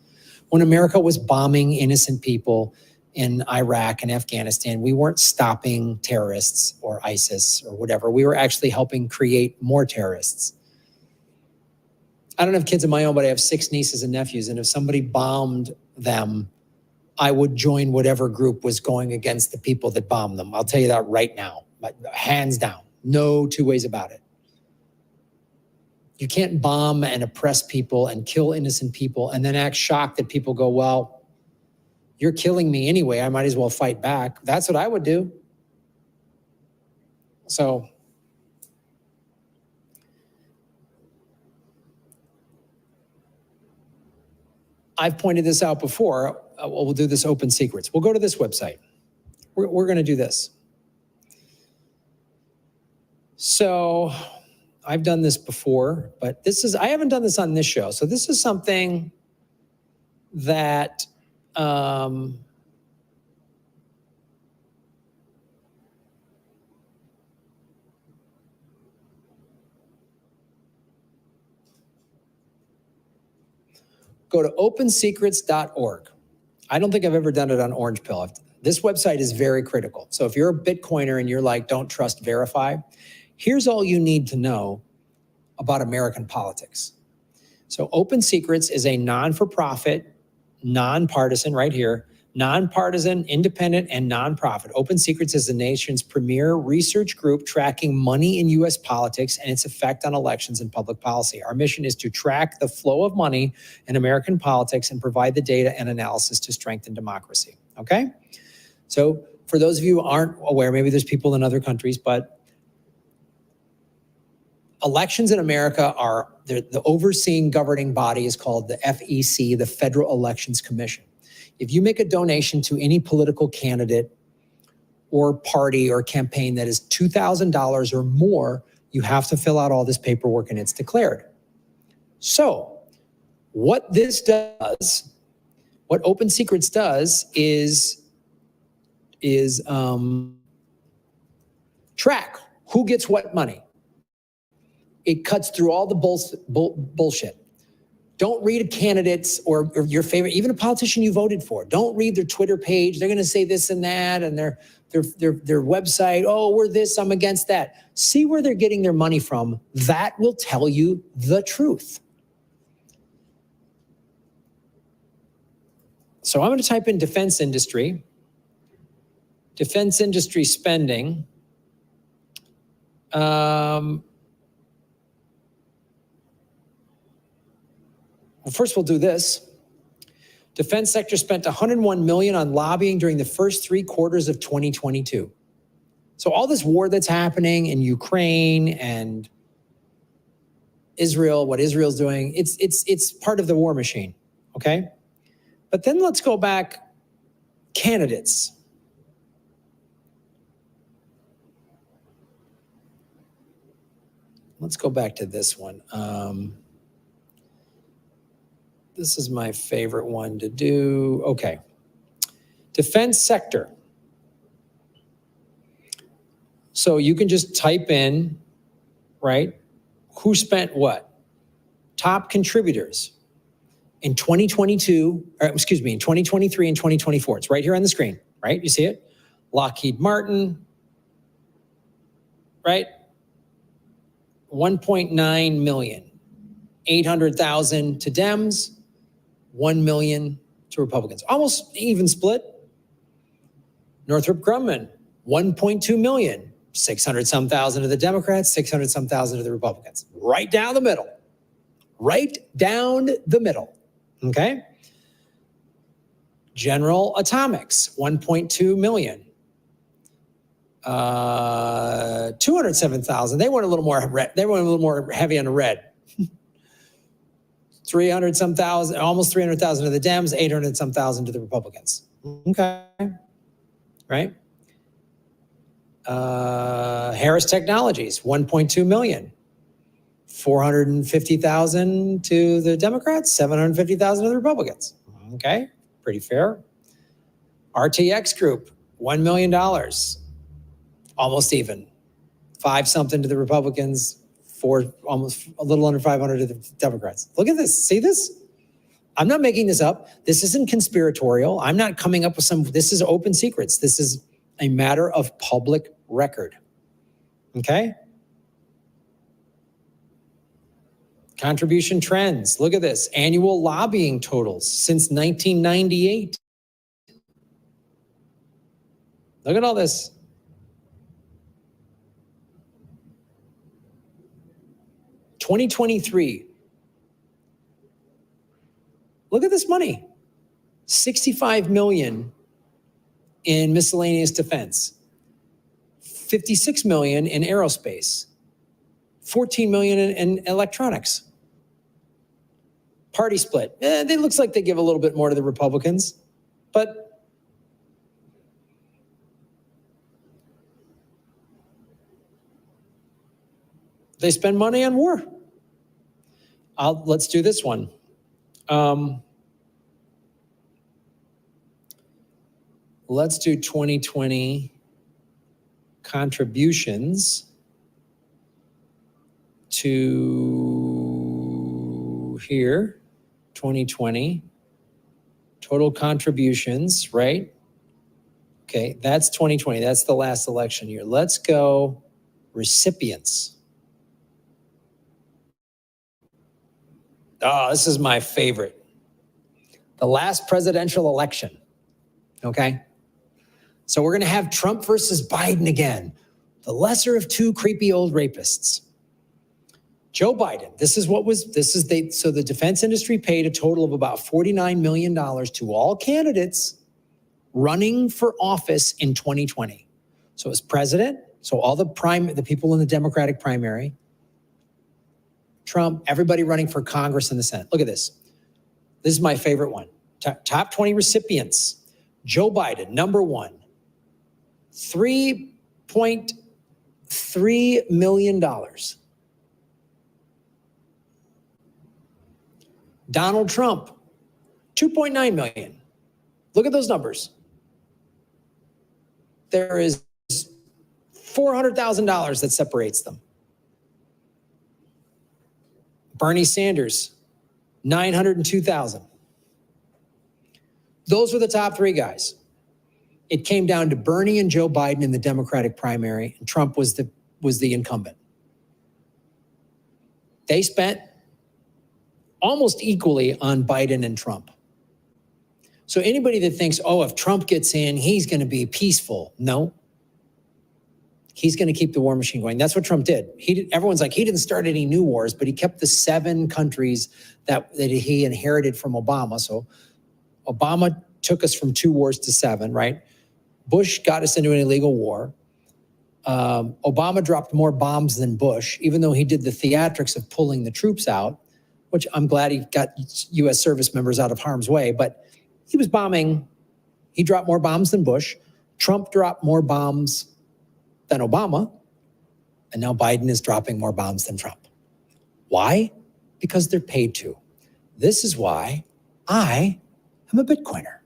When America was bombing innocent people in Iraq and Afghanistan, we weren't stopping terrorists or ISIS or whatever. We were actually helping create more terrorists. I don't have kids of my own, but I have 6 nieces and nephews. And if somebody bombed them, I would join whatever group was going against the people that bombed them. I'll tell you that right now, hands down, no two ways about it. You can't bomb and oppress people and kill innocent people and then act shocked that people go, well, you're killing me anyway, I might as well fight back. That's what I would do. So I've pointed this out before. We'll do this open secrets. We'll go to this website. We're going to do this. So I've done this before, but I haven't done this on this show. So this is something that go to opensecrets.org. I don't think I've ever done it on Orange Pill. This website is very critical. So if you're a Bitcoiner and you're like, don't trust, verify, here's all you need to know about American politics. So Open Secrets is a non-for-profit, nonpartisan, right here, nonpartisan, independent, and nonprofit. Open Secrets is the nation's premier research group tracking money in U.S. politics and its effect on elections and public policy. Our mission is to track the flow of money in American politics and provide the data and analysis to strengthen democracy. Okay? So for those of you who aren't aware, maybe there's people in other countries, but elections in America are, the overseeing governing body is called the FEC, the Federal Elections Commission. If you make a donation to any political candidate or party or campaign that is $2,000 or more, you have to fill out all this paperwork and it's declared. So what this does, what Open Secrets does is is track who gets what money. It cuts through all the bullshit. Don't read a candidate's or your favorite, even a politician you voted for. Don't read their Twitter page. They're going to say this and that, and their website. Oh, we're this, I'm against that. See where they're getting their money from. That will tell you the truth. So I'm going to type in defense industry spending. Well, first we'll do this. Defense sector spent $101 million on lobbying during the first 3 quarters of 2022. So all this war that's happening in Ukraine and Israel, what Israel's doing, it's part of the war machine, okay? But then let's go back, candidates. Let's go back to this one. This is my favorite one to do. Okay. Defense sector. So you can just type in, right, who spent what? Top contributors in 2022, or excuse me, in 2023 and 2024. It's right here on the screen, right? You see it? Lockheed Martin, right? 1.9 million, 800,000 to Dems, 1 million to Republicans. Almost even split. Northrop Grumman, 1.2 million, 600-some thousand to the Democrats, 600-some thousand to the Republicans. Right down the middle. Right down the middle. Okay? General Atomics, 1.2 million. 207,000. They went a little more red. They went a little more heavy on the red. 300-some thousand, almost 300,000 to the Dems, 800-some thousand to the Republicans. Okay, right? Harris Technologies, 1.2 million. 450,000 to the Democrats, 750,000 to the Republicans. Okay, pretty fair. RTX Group, $1 million. Almost even. 5-something to the Republicans, almost a little under 500 to the Democrats. Look at this. See this? I'm not making this up. This isn't conspiratorial. I'm not coming up with this is open secrets. This is a matter of public record. Okay? Contribution trends. Look at this. Annual lobbying totals since 1998. Look at all this. $2023. Look at this money. $65 million in miscellaneous defense. $56 million in aerospace. $14 million in electronics. Party split. It looks like they give a little bit more to the Republicans, but they spend money on war. Let's do this one. Let's do 2020 contributions to here, 2020, total contributions, right? Okay, that's 2020. That's the last election year. Let's go recipients. Oh, this is my favorite. The last presidential election, okay? So we're gonna have Trump versus Biden again. The lesser of two creepy old rapists. Joe Biden, so the defense industry paid a total of about $49 million to all candidates running for office in 2020. So as president, so all the people in the Democratic primary, Trump, everybody running for Congress and the Senate. Look at this. This is my favorite one. Top 20 recipients. Joe Biden, number one, $3.3 million. Donald Trump, 2.9 million. Look at those numbers. there is $400,000 that separates them. Bernie Sanders, 902,000. Those were the top three guys. It came down to Bernie and Joe Biden in the Democratic primary, and Trump was the incumbent. They spent almost equally on Biden and Trump. So anybody that thinks, oh, if Trump gets in, he's going to be peaceful. No. He's going to keep the war machine going. That's what Trump did. Everyone's like, he didn't start any new wars, but he kept the 7 countries that he inherited from Obama. So Obama took us from 2 wars to 7, right? Bush got us into an illegal war. Obama dropped more bombs than Bush, even though he did the theatrics of pulling the troops out, which I'm glad he got U.S. service members out of harm's way. But he was bombing. He dropped more bombs than Bush. Trump dropped more bombs than Obama. And now Biden is dropping more bombs than Trump. Why? Because they're paid to. This is why I am a Bitcoiner.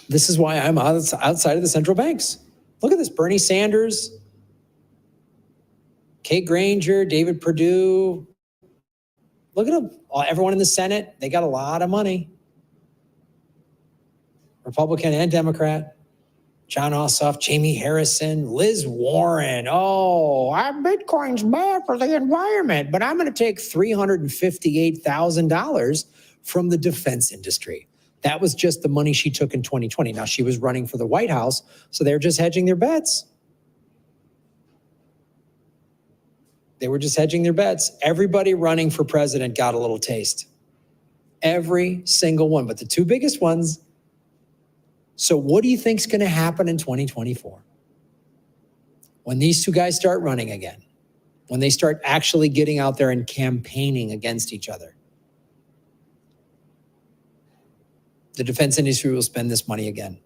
This is why I'm outside of the central banks. Look at this, Bernie Sanders, Kate Granger, David Perdue. Look at them, everyone in the Senate, they got a lot of money. Republican and Democrat, John Ossoff, Jamie Harrison, Liz Warren. Oh, Bitcoin's bad for the environment, but I'm going to take $358,000 from the defense industry. That was just the money she took in 2020. Now, she was running for the White House, so they're just hedging their bets. They were just hedging their bets. Everybody running for president got a little taste. Every single one, but the 2 biggest ones. So what do you think is going to happen in 2024? When these 2 guys start running again, when they start actually getting out there and campaigning against each other, the defense industry will spend this money again.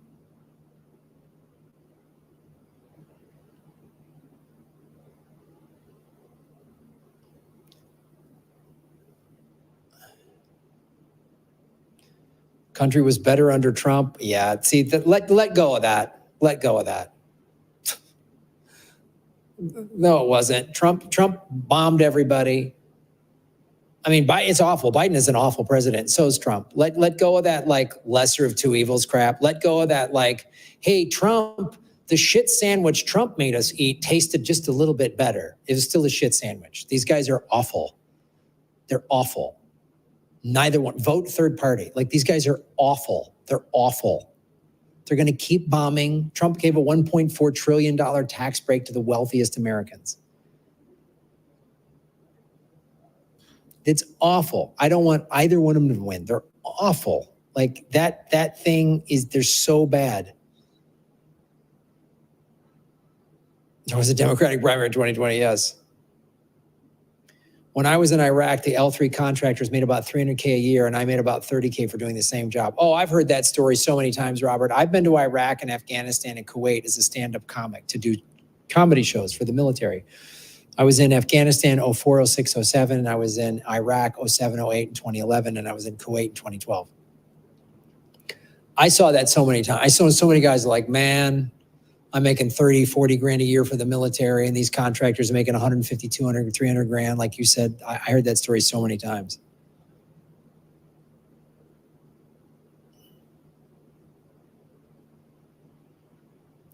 Country was better under Trump. Yeah, see, let go of that. Let go of that. No, it wasn't. Trump bombed everybody. I mean, it's awful. Biden is an awful president. So is Trump. Let go of that, like, lesser of 2 evils crap. Let go of that, like, hey, Trump, the shit sandwich Trump made us eat tasted just a little bit better. It was still a shit sandwich. These guys are awful. They're awful. Neither one. Vote third party. Like, these guys are awful. They're awful. They're going to keep bombing. Trump gave a $1.4 trillion tax break to the wealthiest Americans. It's awful. I don't want either one of them to win. They're awful. Like, that thing is, they're so bad. There was a Democratic primary in 2020, yes. When I was in Iraq, the L3 contractors made about $300K a year, and I made about $30K for doing the same job. Oh, I've heard that story so many times, Robert. I've been to Iraq and Afghanistan and Kuwait as a stand-up comic to do comedy shows for the military. I was in Afghanistan 04, 06, 07, and I was in Iraq 07, 08, and 2011, and I was in Kuwait in 2012. I saw that so many times. I saw so many guys like, man, I'm making 30, 40 grand a year for the military, and these contractors are making 150, 200, 300 grand. Like you said, I heard that story so many times.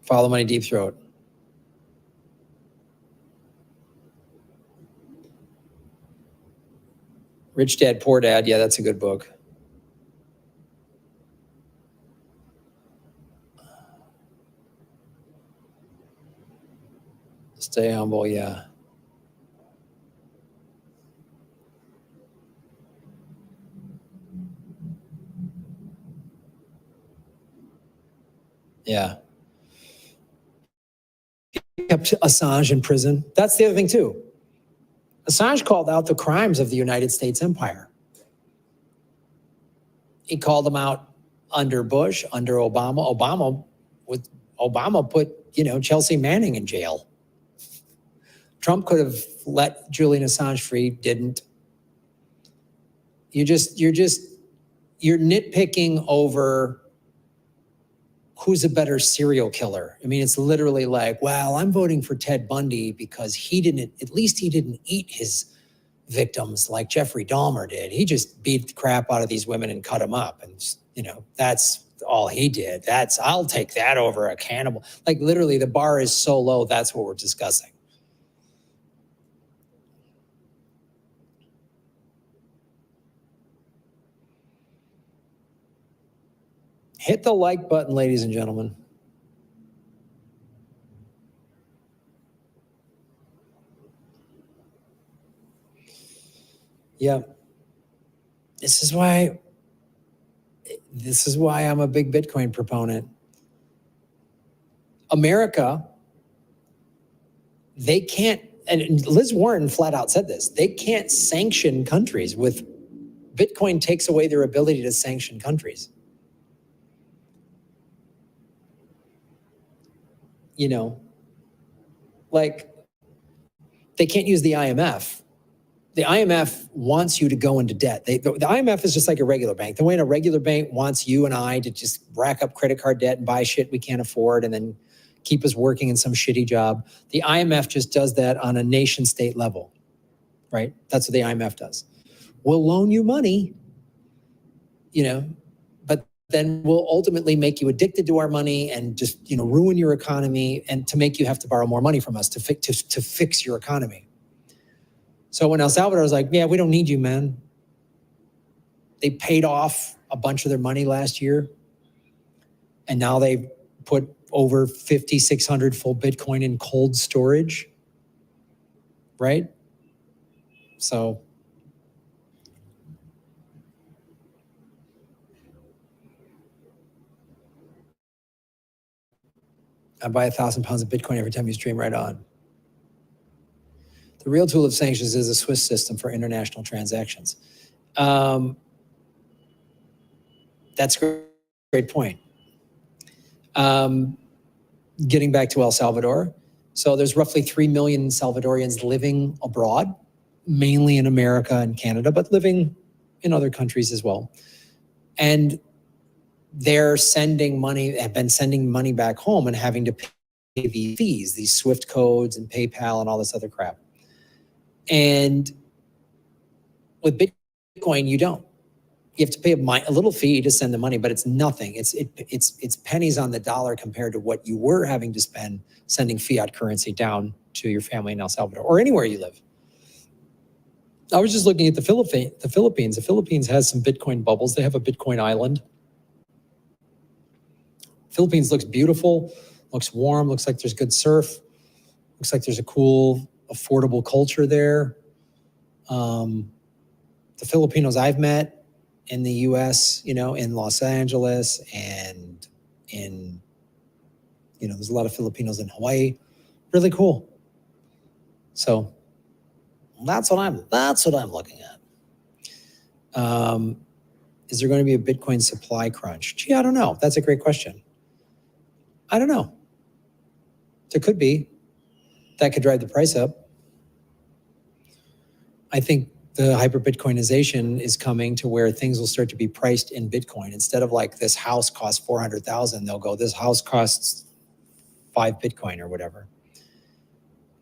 Follow Money Deep Throat. Rich Dad, Poor Dad. Yeah, that's a good book. Stay humble, yeah. Yeah. He kept Assange in prison. That's the other thing, too. Assange called out the crimes of the United States empire. He called them out under Bush, under Obama. Obama put, Chelsea Manning in jail. Trump could have let Julian Assange free, didn't. You're nitpicking over who's a better serial killer? I mean, it's literally like, well, I'm voting for Ted Bundy because at least he didn't eat his victims like Jeffrey Dahmer did. He just beat the crap out of these women and cut them up. And, that's all he did. I'll take that over a cannibal. Like literally the bar is so low. That's what we're discussing. Hit the like button, ladies and gentlemen. Yeah. This is why I'm a big Bitcoin proponent. America, they can't, and Liz Warren flat out said this, they can't sanction countries with Bitcoin takes away their ability to sanction countries. Like they can't use the IMF. The IMF wants you to go into debt. The IMF is just like a regular bank. The way a regular bank wants you and I to just rack up credit card debt and buy shit we can't afford and then keep us working in some shitty job. The IMF just does that on a nation state level, right? That's what the IMF does. We'll loan you money, but then we'll ultimately make you addicted to our money and just, ruin your economy and to make you have to borrow more money from us to fix your economy. So when El Salvador was like, yeah, we don't need you, man. They paid off a bunch of their money last year. And now they've put over 5,600 full Bitcoin in cold storage, right? So I buy 1,000 pounds of Bitcoin every time you stream right on. The real tool of sanctions is a Swiss system for international transactions. That's a great point. Getting back to El Salvador. So there's roughly 3 million Salvadorians living abroad, mainly in America and Canada, but living in other countries as well. And they're have been sending money back home and having to pay these fees, these SWIFT codes and PayPal and all this other crap. And with Bitcoin, you don't. You have to pay a little fee to send the money, but it's nothing. It's pennies on the dollar compared to what you were having to spend sending fiat currency down to your family in El Salvador or anywhere you live. I was just looking at the Philippines. The Philippines has some Bitcoin bubbles. They have a Bitcoin island. Philippines looks beautiful, looks warm, looks like there's good surf, looks like there's a cool, affordable culture there. The Filipinos I've met in the US, in Los Angeles and in, there's a lot of Filipinos in Hawaii. Really cool. So that's what I'm looking at. Is there going to be a Bitcoin supply crunch? Gee, I don't know. That's a great question. I don't know. There could be. That could drive the price up. I think the hyper-Bitcoinization is coming to where things will start to be priced in Bitcoin. Instead of like this house costs 400,000, they'll go, this house costs 5 Bitcoin or whatever.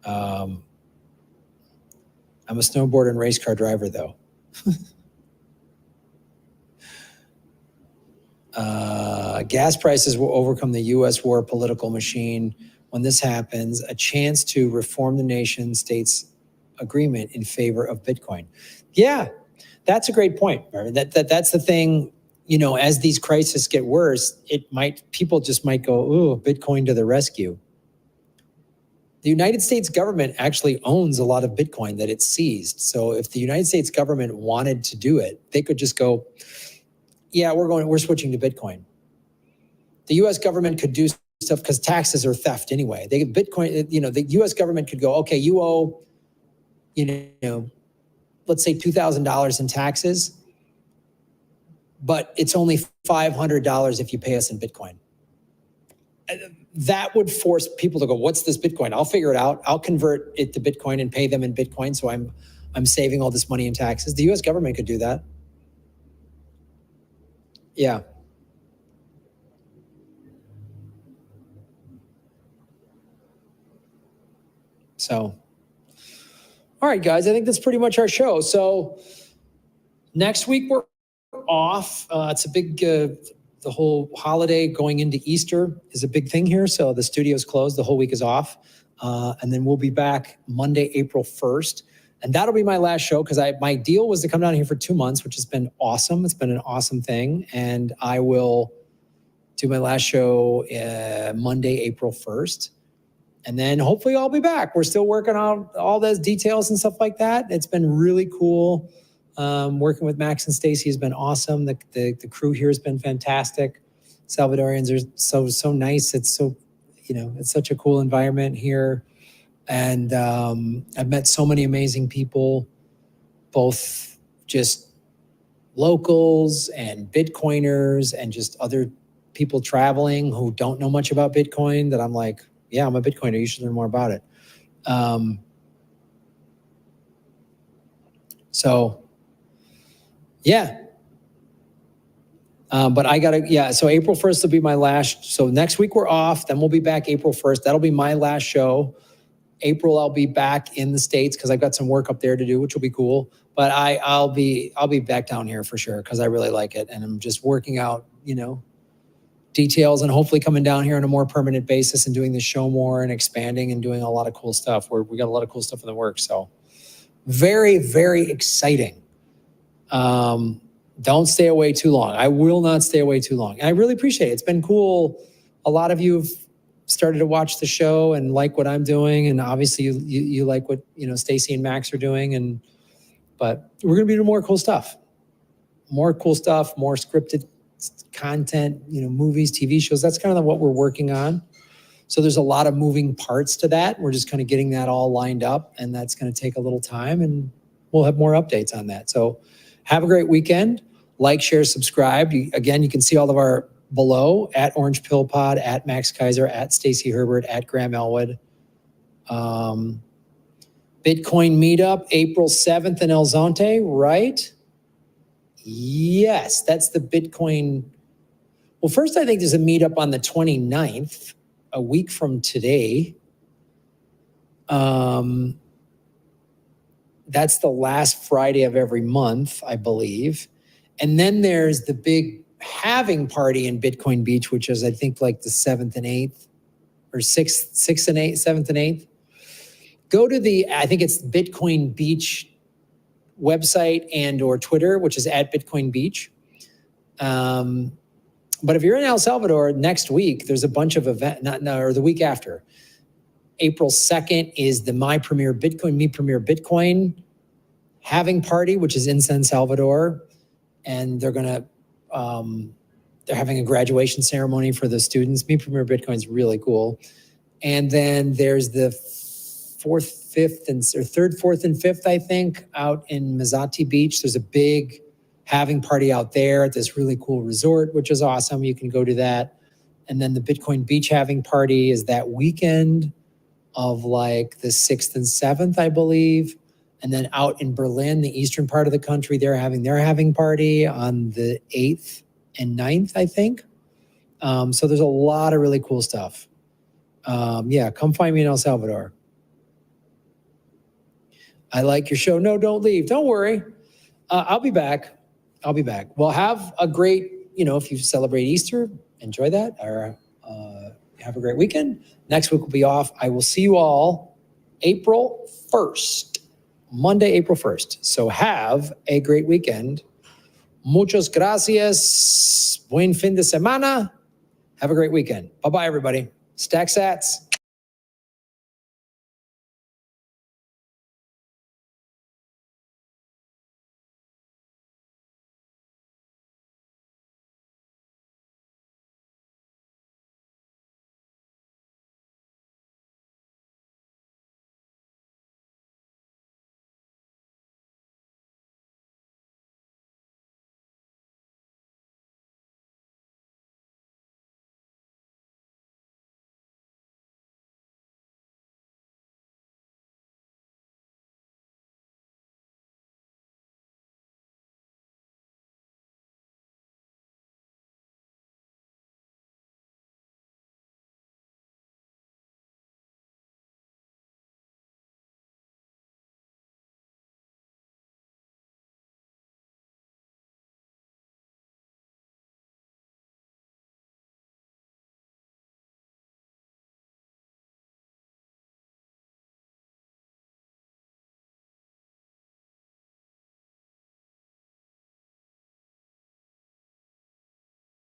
I'm a snowboard and race car driver though. Gas prices will overcome the U.S. war political machine. When this happens, a chance to reform the nation states agreement in favor of Bitcoin. Yeah, that's a great point. That's the thing. As these crises get worse, people just might go, ooh, Bitcoin to the rescue. The United States government actually owns a lot of Bitcoin that it seized. So if the United States government wanted to do it, they could just go, yeah, we're switching to Bitcoin. The US government could do stuff because taxes are theft anyway. Bitcoin, the US government could go, okay, you owe, let's say $2,000 in taxes, but it's only $500 if you pay us in Bitcoin. That would force people to go, what's this Bitcoin? I'll figure it out. I'll convert it to Bitcoin and pay them in Bitcoin. So I'm saving all this money in taxes. The US government could do that. Yeah. So, all right, guys, I think that's pretty much our show. So next week we're off. It's a big, the whole holiday going into Easter is a big thing here. So the studio's closed, the whole week is off. And then we'll be back Monday, April 1st. And that'll be my last show because my deal was to come down here for 2 months, which has been awesome. It's been an awesome thing. And I will do my last show Monday, April 1st. And then hopefully I'll be back. We're still working on all those details and stuff like that. It's been really cool. Working with Max and Stacy has been awesome. The crew here has been fantastic. Salvadorians are so nice. It's so, it's such a cool environment here. And I've met so many amazing people, both just locals and Bitcoiners and just other people traveling who don't know much about Bitcoin that I'm like, yeah, I'm a Bitcoiner. You should learn more about it. Yeah. But I gotta, so April 1st will be my last. So next week we're off. Then we'll be back April 1st. That'll be my last show. April, I'll be back in the States because I've got some work up there to do, which will be cool. But I'll be back down here for sure because I really like it. And I'm just working out, details and hopefully coming down here on a more permanent basis and doing the show more and expanding and doing a lot of cool stuff. We got a lot of cool stuff in the works. So very, very exciting. Don't stay away too long. I will not stay away too long. And I really appreciate it. It's been cool. A lot of you have started to watch the show and like what I'm doing. And obviously you like what, Stacy and Max are doing. But we're going to be doing more cool stuff, more scripted content, movies, TV shows. That's kind of what we're working on. So there's a lot of moving parts to that. We're just kind of getting that all lined up, and that's going to take a little time, and we'll have more updates on that. So have a great weekend. Like, share, subscribe. Again, you can see all of our below at Orange Pill Pod, at Max Kaiser, at Stacy Herbert, at Graham Elwood. Bitcoin meetup, April 7th in El Zonte, right? Yes, that's the Bitcoin. Well, first, I think there's a meetup on the 29th, a week from today. That's the last Friday of every month, I believe. And then there's the big halving party in Bitcoin Beach, which is, I think, like the 7th and 8th, or 6th and 8th, 7th and 8th. Go to I think it's Bitcoin Beach website and or Twitter, which is at Bitcoin Beach. But if you're in El Salvador next week, there's a bunch of events, or the week after. April 2nd is the Me Premier Bitcoin halving party, which is in San Salvador. And they're having a graduation ceremony for the students. Me Premier Bitcoin is really cool. And then there's the 3rd, 4th, and 5th, I think, out in Mazati Beach. There's a big halving party out there at this really cool resort, which is awesome. You can go to that. And then the Bitcoin Beach halving party is that weekend of like the 6th and 7th, I believe. And then out in Berlin, the eastern part of the country, they're having their halving party on the 8th and 9th, I think. So there's a lot of really cool stuff. Come find me in El Salvador. I like your show. No, don't leave. Don't worry. I'll be back. Well, have a great, if you celebrate Easter, enjoy that, or have a great weekend. Next week will be off. I will see you all April 1st, Monday, April 1st. So have a great weekend. Muchas gracias. Buen fin de semana. Have a great weekend. Bye-bye, everybody. Stack sats.